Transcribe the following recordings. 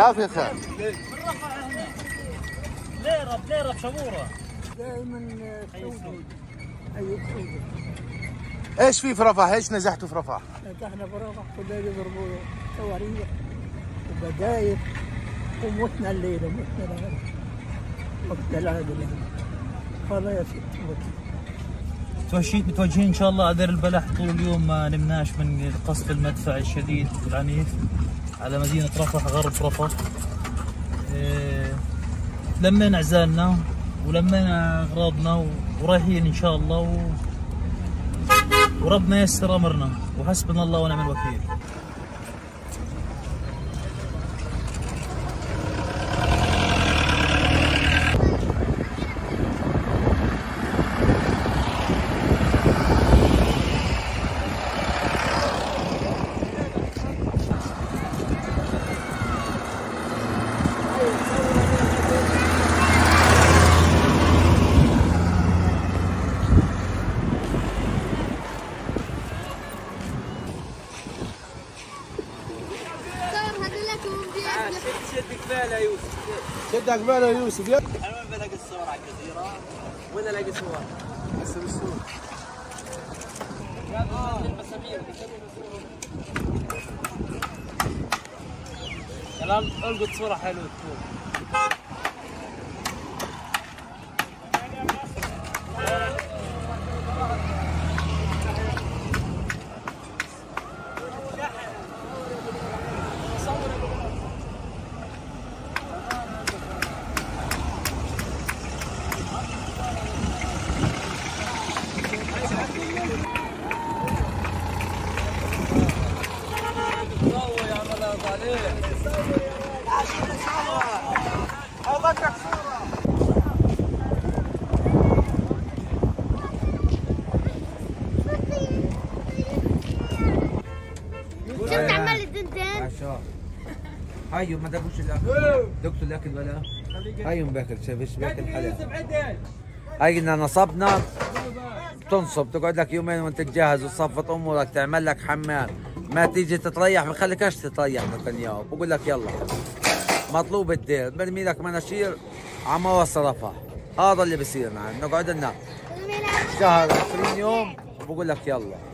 العافية خير. ليرة بشبورة دائما سعودي. ايوب سعودي. ايش في رفح؟ ايش نجحتوا في رفح؟ نجحنا في رفح، كنا يضربوا صواريخ وبدايق ومتنا الليله، متنا العادي، وقت العادي والله يا ست متوجهين ان شاء الله على دير البلح طول اليوم، ما نمناش من قصف المدفع الشديد والعنيف على مدينة رفح غرب رفح. لمينا عزالنا ولمينا اغراضنا ورايحين ان شاء الله، وربنا ييسر امرنا وحسبنا الله ونعم الوكيل. شد قباله يوسف، شد قباله يوسف. انا وين بلاقي الصور على الجزيره؟ وين الاقي صور؟ هسه بالسوق. كلام القط صوره حلوه تكون. شفت عمال الدندن؟ هاي ما دقوش الاكل، دقتوا الاكل ولا؟ هاي باكل شايفش باكل حلال. هاي قلنا نصبنا تنصب، تقعد لك يومين وانت تجهز وتصفط امورك، تعمل لك حمام، ما تيجي تتريح ما بخليكش تتريح نتنياهو، بقول لك يلا مطلوب الدير، برمي لك مناشير عم اوصل رفح. هذا اللي بصير معنا، نقعد لنا شهر 20 يوم وبقول لك يلا.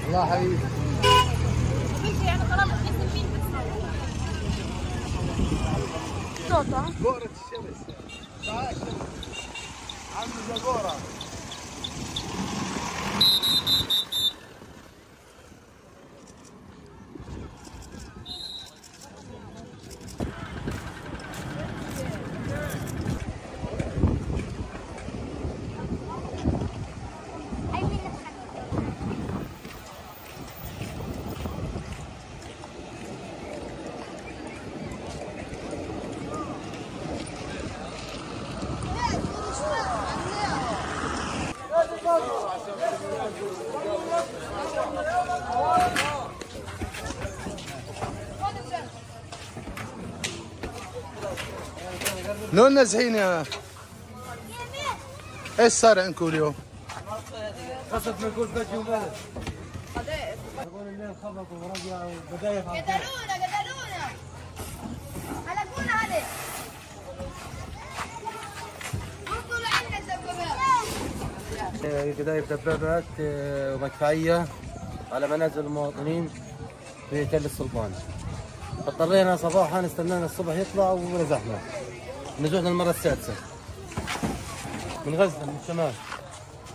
الله حبيبي. صوته بؤرة الشمس. عم زبورة. لون نازحين يا ايش صار عندكم اليوم؟ قصد ما يقول بجي وبلد. يقول الليل خبطوا ورجعوا بداية قتلونا حلقونا عليه. وصلوا عندنا الدبابات. بداية دبابات ومدفعية على منازل المواطنين في تل السلطان. اضطرينا صباحا استنينا الصبح يطلع ونزحنا. نزحنا المرة السادسة من غزة من الشمال.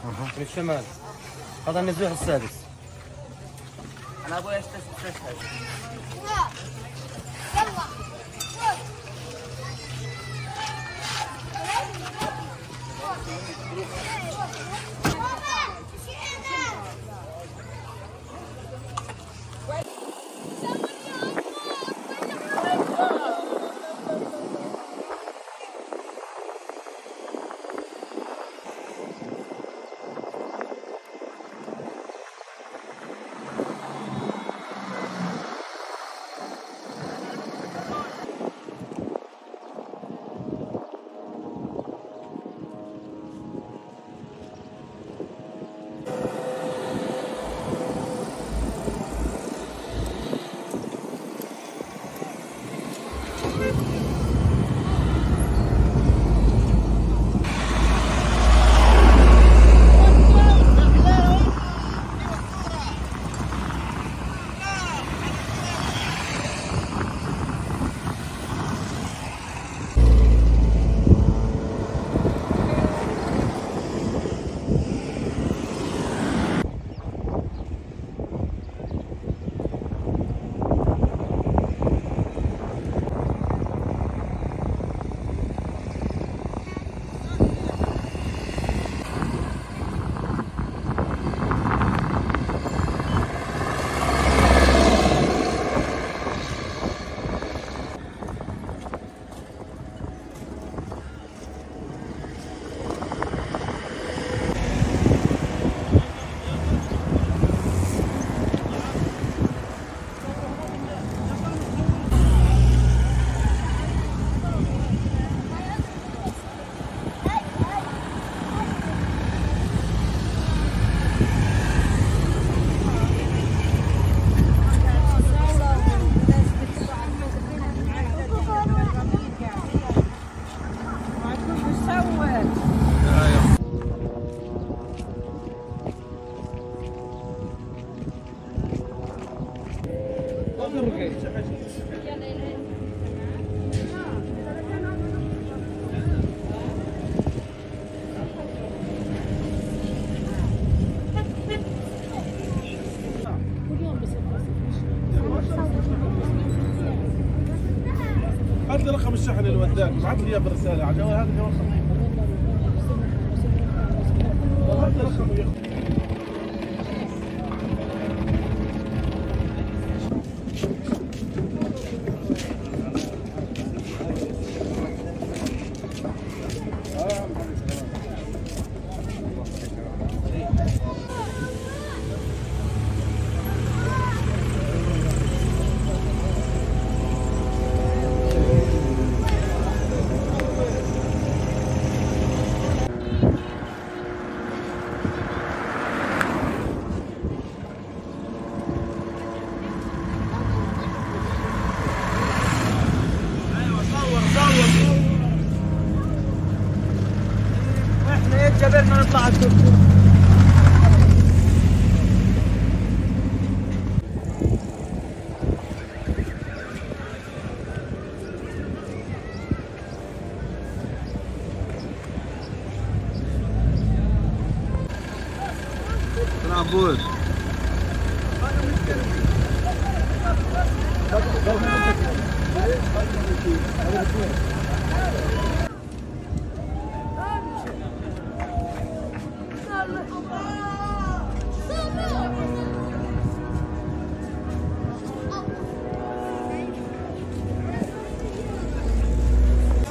من الشمال هذا النزوح السادس. انا ابوي استشهد. الشحن اللي وداك بعث لي اياه بالرساله على الجوال، هذا جوال خطير. بعث لي رقمه يا اخوي. احنا يتجبرنا نطلع على التوك توك. عبود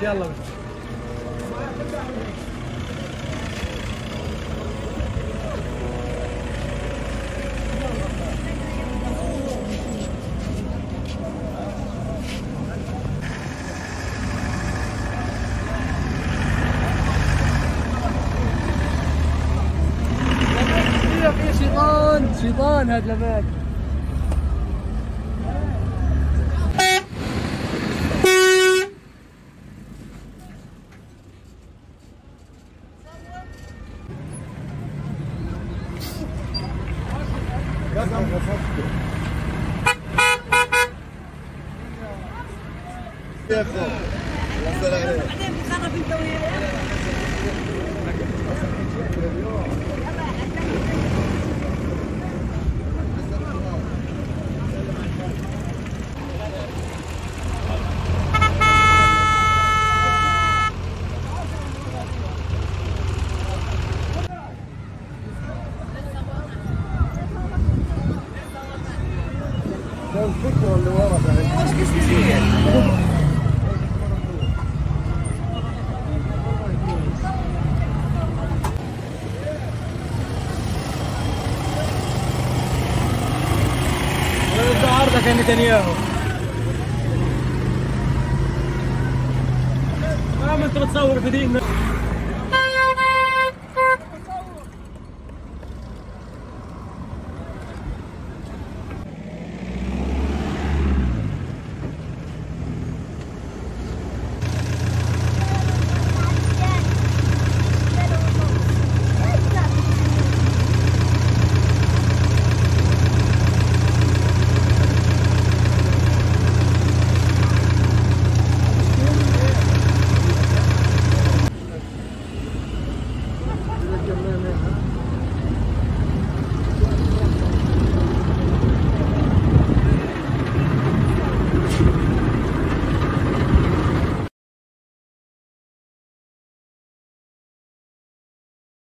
يلا في شيطان هذا لباك. الفكره اللي ورا عرضك يا نتنياهو. ما انت بتصور في ديننا.